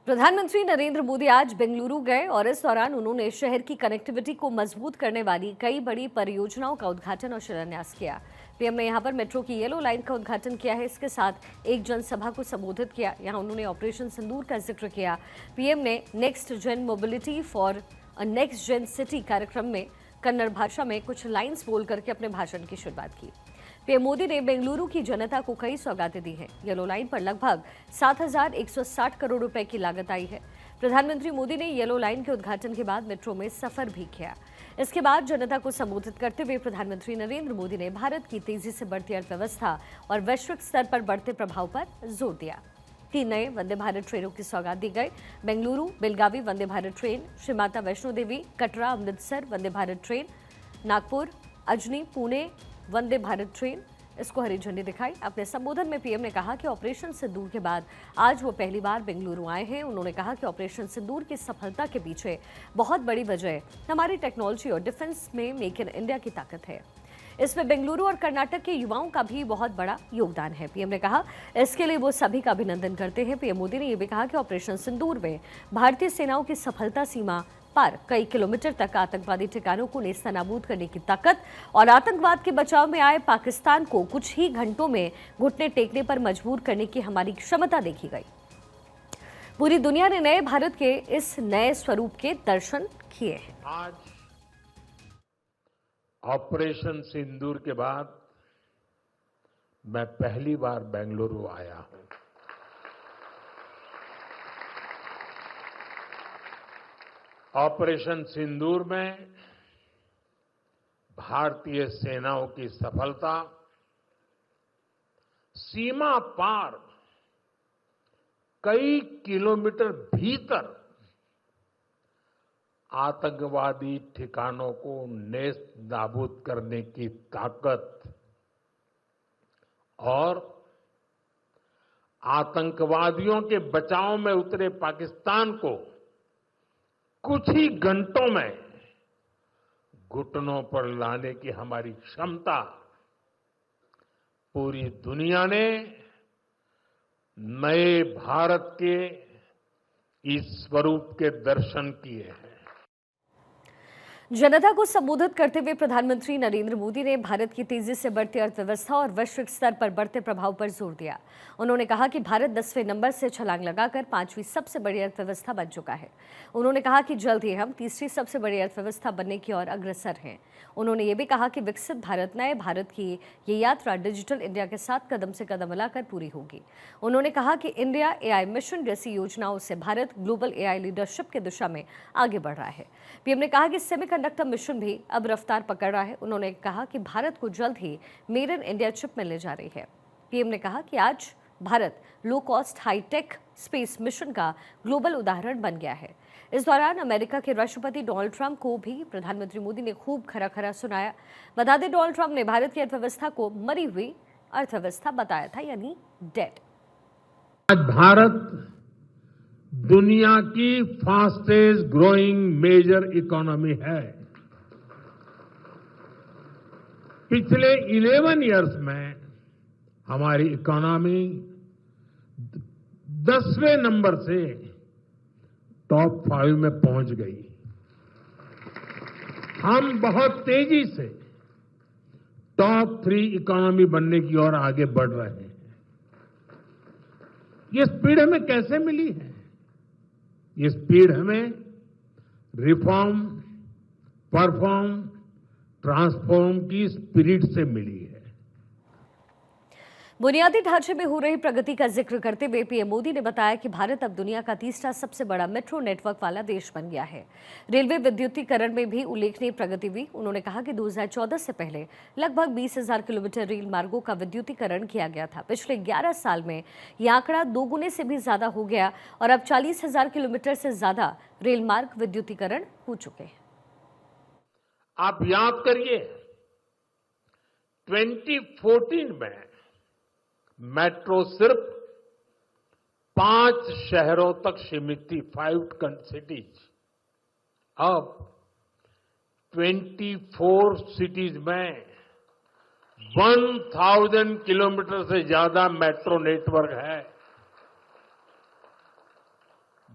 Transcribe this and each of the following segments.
प्रधानमंत्री नरेंद्र मोदी आज बेंगलुरु गए और इस दौरान उन्होंने शहर की कनेक्टिविटी को मजबूत करने वाली कई बड़ी परियोजनाओं का उद्घाटन और शिलान्यास किया। पीएम ने यहां पर मेट्रो की येलो लाइन का उद्घाटन किया है। इसके साथ एक जनसभा को संबोधित किया। यहां उन्होंने ऑपरेशन सिंदूर का जिक्र किया। पीएम ने next gen mobility for a next gen city कार्यक्रम में कन्नड़ भाषा में कुछ लाइन्स बोल करके अपने भाषण की शुरुआत की। पीएम मोदी ने बेंगलुरु की जनता को कई सौगातें दी हैं। येलो लाइन पर लगभग 7,160 करोड़ रुपए की लागत आई है। प्रधानमंत्री मोदी ने येलो लाइन के उद्घाटन के बाद मेट्रो में सफर भी किया। इसके बाद जनता को संबोधित करते हुए प्रधानमंत्री नरेंद्र मोदी ने भारत की तेजी से बढ़ती अर्थव्यवस्था और वैश्विक स्तर पर बढ़ते प्रभाव पर जोर दिया। 3 नए वंदे भारत ट्रेनों की सौगात दी गई। Bengaluru Belagavi Vande Bharat train, Shri Mata Vaishno Devi Katra Amritsar Vande Bharat train, Nagpur Ajni Pune Vande Bharat train, इसको हरी झंडी दिखाई। अपने संबोधन में पीएम ने कहा कि ऑपरेशन सिंदूर के बाद आज वो पहली बार बेंगलुरु आए हैं। उन्होंने कहा कि ऑपरेशन सिंदूर की सफलता के पीछे बहुत बड़ी वजह हमारी टेक्नोलॉजी और डिफेंस में मेक इन इंडिया की ताकत है। इसमें बेंगलुरु और कर्नाटक के युवाओं का भी बहुत बड़ा योगदान है। पीएम ने कहा इसके लिए वो सभी का अभिनंदन करते हैं। पीएम मोदी ने यह भी कहा कि ऑपरेशन सिंदूर में भारतीय सेनाओं की सफलता सीमा पार कई किलोमीटर तक आतंकवादी ठिकानों को नेस्तनाबूद करने की ताकत और आतंकवाद के बचाव में आए पाकिस्तान को कुछ ही घंटों में घुटने टेकने पर मजबूर करने की हमारी क्षमता देखी गई। पूरी दुनिया ने नए भारत के इस नए स्वरूप के दर्शन किए हैं। आज ऑपरेशन सिंदूर के बाद मैं पहली बार बेंगलुरु आया हूं। ऑपरेशन सिंदूर में भारतीय सेनाओं की सफलता सीमा पार कई किलोमीटर भीतर आतंकवादी ठिकानों को नेस्त नाबूद करने की ताकत और आतंकवादियों के बचाव में उतरे पाकिस्तान को कुछ ही घंटों में घुटनों पर लाने की हमारी क्षमता पूरी दुनिया ने नए भारत के इस स्वरूप के दर्शन किए हैं। जनता को संबोधित करते हुए प्रधानमंत्री नरेंद्र मोदी ने भारत की तेजी से बढ़ती अर्थव्यवस्था और वैश्विक स्तर पर बढ़ते प्रभाव पर जोर दिया। उन्होंने कहा कि भारत 10वें नंबर से छलांग लगाकर 5वीं सबसे बड़ी अर्थव्यवस्था बन चुका है। उन्होंने कहा कि जल्द ही हम तीसरी सबसे बड़ी अर्थव्यवस्था बनने की ओर अग्रसर हैं। उन्होंने ये भी कहा कि विकसित भारत नए भारत की ये यात्रा डिजिटल इंडिया के साथ कदम से कदम मिलाकर पूरी होगी। उन्होंने कहा कि इंडिया एआई मिशन जैसी योजनाओं से भारत ग्लोबल एआई लीडरशिप की दिशा में आगे बढ़ रहा है। पीएम ने कहा कि सेमीकंडक्टर मिशन भी अब रफ्तार पकड़ रहा है। उन्होंने कहा कि भारत को जल्द ही मेड इन इंडिया चिप मिलने जा रही है। पीएम ने कहा कि आज Bharat low cost hitech space mission का ग्लोबल उदाहरण बन गया है। इस दौरान अमेरिका के राष्ट्रपति डोनाल्ड ट्रंप को भी प्रधानमंत्री मोदी ने खूब खरा खरा सुनाया। बता दें, डोनाल्ड ट्रंप ने भारत की अर्थव्यवस्था को मरी हुई अर्थव्यवस्था बताया था, यानी डेड। आज भारत दुनिया की फास्टेस्ट ग्रोइंग मेजर इकोनॉमी है। पिछले 11 इयर्स में हमारी इकोनॉमी 10वें नंबर से टॉप 5 में पहुंच गई। हम बहुत तेजी से टॉप 3 इकोनॉमी बनने की ओर आगे बढ़ रहे हैं। ये स्पीड हमें कैसे मिली है? ये स्पीड हमें रिफॉर्म, परफॉर्म, ट्रांसफॉर्म की स्पिरिट से मिली है। बुनियादी ढांचे में हो रही प्रगति का जिक्र करते हुए पीएम मोदी ने बताया कि भारत अब दुनिया का तीसरा सबसे बड़ा मेट्रो नेटवर्क वाला देश बन गया है। रेलवे विद्युतीकरण में भी उल्लेखनीय प्रगति हुई। उन्होंने कहा कि 2014 से पहले लगभग 20,000 किलोमीटर रेल मार्गों का विद्युतीकरण किया गया था। पिछले 11 साल में यह आंकड़ा 2 गुने से भी ज्यादा हो गया और अब 40,000 किलोमीटर से ज्यादा रेल मार्ग विद्युतीकरण हो चुके हैं। आप याद करिए, 2014 में मेट्रो सिर्फ 5 शहरों तक सीमित थी, 5 सिटीज। अब 24 सिटीज में 1000 किलोमीटर से ज्यादा मेट्रो नेटवर्क है।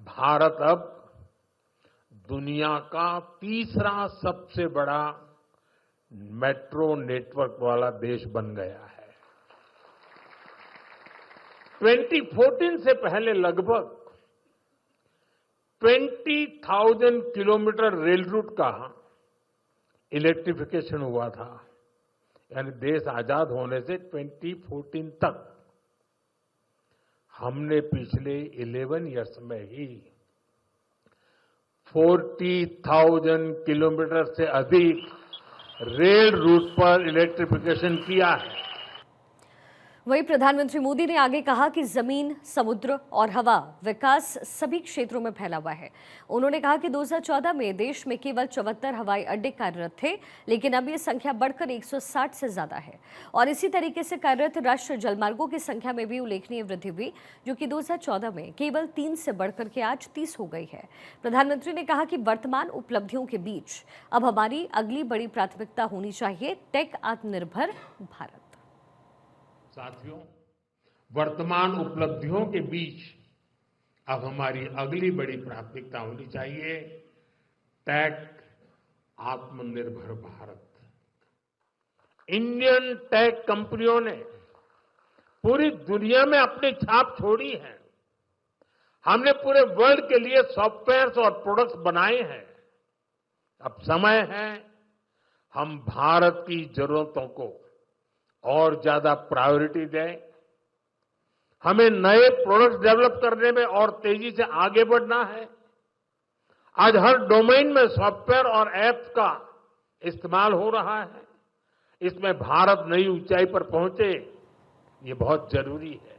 भारत अब दुनिया का तीसरा सबसे बड़ा मेट्रो नेटवर्क वाला देश बन गया है। 2014 से पहले लगभग 20,000 किलोमीटर रेल रूट का इलेक्ट्रिफिकेशन हुआ था, यानी देश आजाद होने से 2014 तक हमने पिछले 11 इयर्स में ही 40,000 किलोमीटर से अधिक रेल रूट पर इलेक्ट्रिफिकेशन किया है। वहीं प्रधानमंत्री मोदी ने आगे कहा कि जमीन, समुद्र और हवा विकास सभी क्षेत्रों में फैला हुआ है। उन्होंने कहा कि 2014 में देश में केवल 74 हवाई अड्डे कार्यरत थे, लेकिन अब ये संख्या बढ़कर 160 से ज्यादा है। और इसी तरीके से कार्यरत राष्ट्रीय जलमार्गों की संख्या में भी उल्लेखनीय वृद्धि हुई, जो कि 2014 में केवल 3 से बढ़कर के आज 30 हो गई है। प्रधानमंत्री ने कहा कि वर्तमान उपलब्धियों के बीच अब हमारी अगली बड़ी प्राथमिकता होनी चाहिए टेक आत्मनिर्भर भारत। साथियों, वर्तमान उपलब्धियों के बीच अब हमारी अगली बड़ी प्राथमिकता होनी चाहिए टेक आत्मनिर्भर भारत। इंडियन टेक कंपनियों ने पूरी दुनिया में अपनी छाप छोड़ी है। हमने पूरे वर्ल्ड के लिए सॉफ्टवेयर्स और प्रोडक्ट्स बनाए हैं। अब समय है हम भारत की जरूरतों को और ज्यादा प्रायोरिटी दें। हमें नए प्रोडक्ट्स डेवलप करने में और तेजी से आगे बढ़ना है। आज हर डोमेन में सॉफ्टवेयर और ऐप्स का इस्तेमाल हो रहा है। इसमें भारत नई ऊंचाई पर पहुंचे, ये बहुत जरूरी है।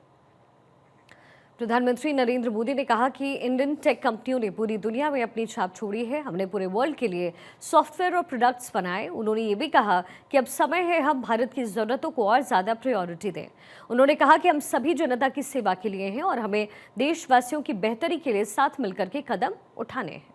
प्रधानमंत्री नरेंद्र मोदी ने कहा कि इंडियन टेक कंपनियों ने पूरी दुनिया में अपनी छाप छोड़ी है। हमने पूरे वर्ल्ड के लिए सॉफ्टवेयर और प्रोडक्ट्स बनाए। उन्होंने ये भी कहा कि अब समय है हम भारत की ज़रूरतों को और ज़्यादा प्रायोरिटी दें। उन्होंने कहा कि हम सभी जनता की सेवा के लिए हैं और हमें देशवासियों की बेहतरी के लिए साथ मिलकर के कदम उठाने हैं।